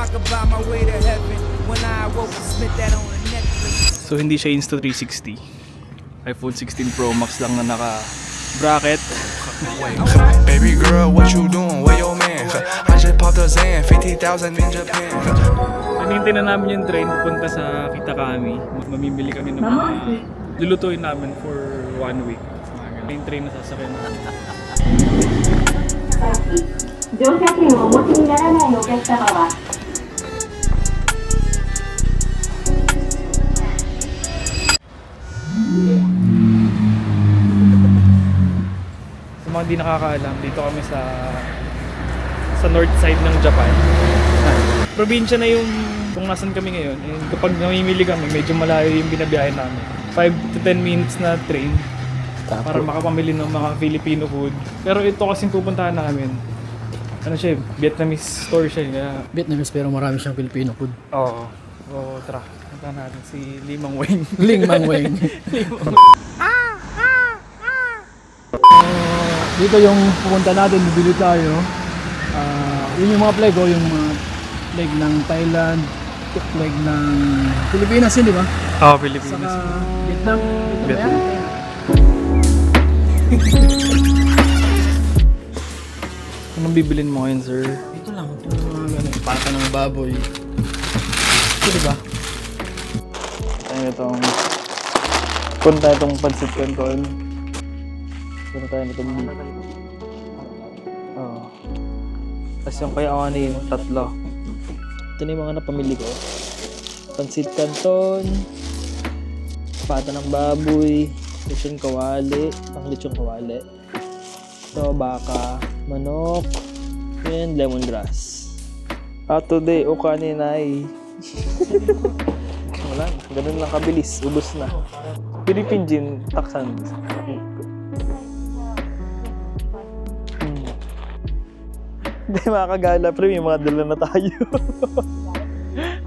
I could buy my way to heaven. When I awoke, I spent that on a necklace. So hindi siya Insta360. iPhone 16 Pro Max lang na naka-bracket. Baby girl, what you doing? Where your man? I just popped a Zan, 50,000 in Japan. Hinintay na namin yung train pupunta sa Kitakami. Mamimili kami ng mga lulutuin namin for 1 week. Yung train na sasakyan namin. 乗車券をお持ちにならないお客様は Sa mga hindi nakakaalam, dito kami sa north side ng Japan. Probinsya na yung kung nasan kami ngayon. And kapag namimili kami, medyo malayo yung binabiyahe namin. 5 to 10 minutes na train para makapamili ng mga Filipino food. Pero ito kasing pupuntahan namin, ano siya, Vietnamese store siya. Kaya... Vietnamese pero marami siyang Filipino food. Oo. Oo, tara. Punta natin si Limang Weng. Ling Mang Weng. Dito yung pupunta natin, bibili tayo. Yun yung mga flag, yung mga flag ng Thailand, flag ng Pilipinas yun, di ba? Oo, Pilipinas. Saka Vietnam. Vietnam. Anong bibilin mo ngayon, sir? Ito lang, yung mga pata ng baboy. Ito, di ba? Punta itong pancit canton. Punta tayo nitong beef. Oo. Tapos yung kaya kanin, tatlo. Ito na yung mga napamili ko. Pancit canton, pata ng baboy, lechon kawali, pang lechon kawali. Ito, baka, manok, and lemongrass. Today, o kanin ay... Wala, ganun lang kabilis, ubos na. Philippine gin, taksan. Hindi makakagala, pre, may mga dala na tayo.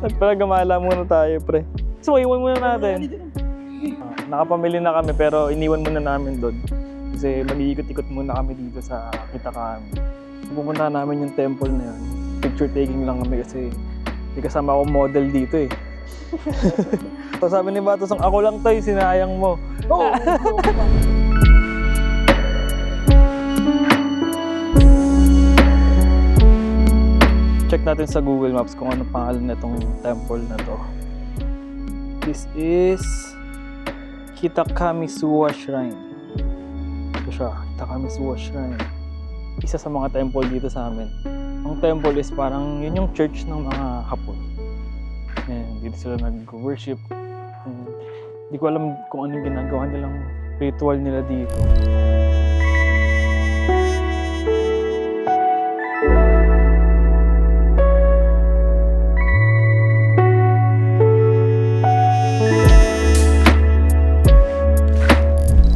Nagpalagamala muna tayo, pre. So, iwan muna natin. Nakapamili na kami pero iniwan muna namin doon. Kasi mag-iikot-ikot muna kami dito sa Kitakami. Pupunta namin yung temple na yun. Picture taking lang kami kasi may kasama akong model dito eh. So sabi ni Batosong, ako lang tayo, sinayang mo. Oh! Check natin sa Google Maps kung ano pangalan na itong temple na to. This is Kitakami Suwa Shrine. Ito siya, Kitakami Suwa Shrine. Isa sa mga temple dito sa amin. Ang temple is parang yun yung church ng mga Hapon. And dito sila nag-worship. And hindi ko alam kung anong ginagawa nilang ritual nila dito.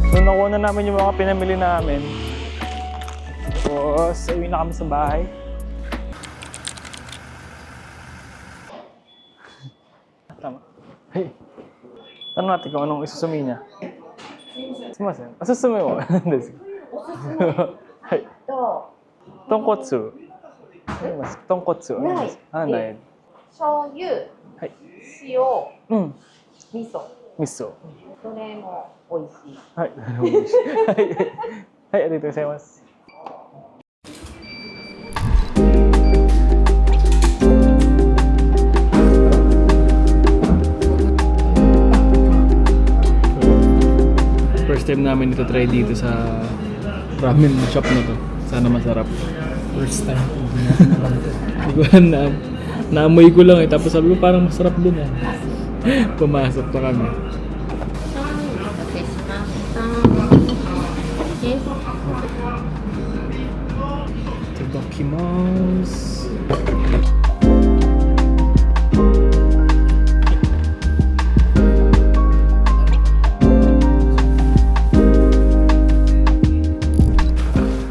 So nakuha na namin yung mga pinamili namin. Tapos uwi na kami sa bahay. Tama. Hey. Tanong natin kung anong isusumi niya. Sumasen. Susumi mo. Hey. Tonkotsu. Tonkotsu. Nai. 醤油、はい。塩、うん。味噌、味噌。どれも美味しい。はい。はい。はい、ありがとうございます。First time namin ito try dito sa ramen shop na to. Sana masarap. First time. Hindi ko alam na naamoy ko lang eh. Tapos sabi ko parang masarap din eh. Pumasok pa kami. お待たせしました。です。 Itadakimasu.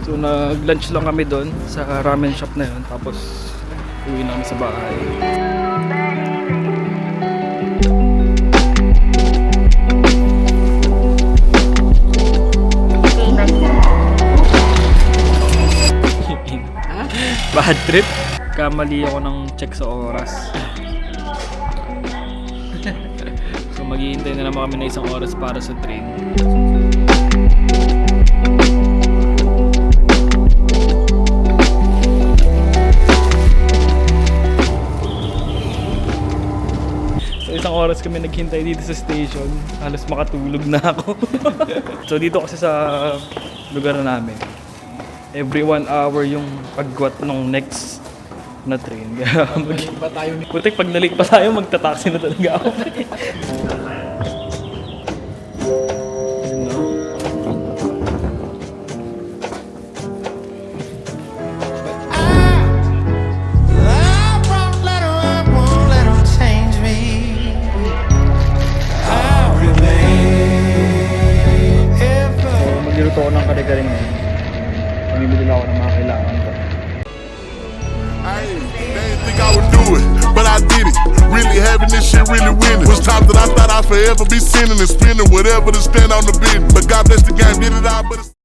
So nag-lunch lang kami doon sa ramen shop na yun. Tapos uwi na kami sa bahay. Bad trip? Nagkamali ako ng check sa oras. So maghihintay na naman kami na isang oras para sa train. So isang oras kami naghintay dito sa station. Halos makatulog na ako. So dito kasi sa lugar na namin, every 1 hour yung pagwat ng next na train. Putik, pag nalate pa tayo, magta-taxi na talaga ako. Yun, no? So, magluluto ako ng kare-kare ngayon. Pamibili lang ako ng mga kailangan ko. They didn't think I would do it, but I did it. Really having this shit, really winning. Was times that I thought I'd forever be sinning and spending whatever to stand on the business. But God bless the game, did it all, but it's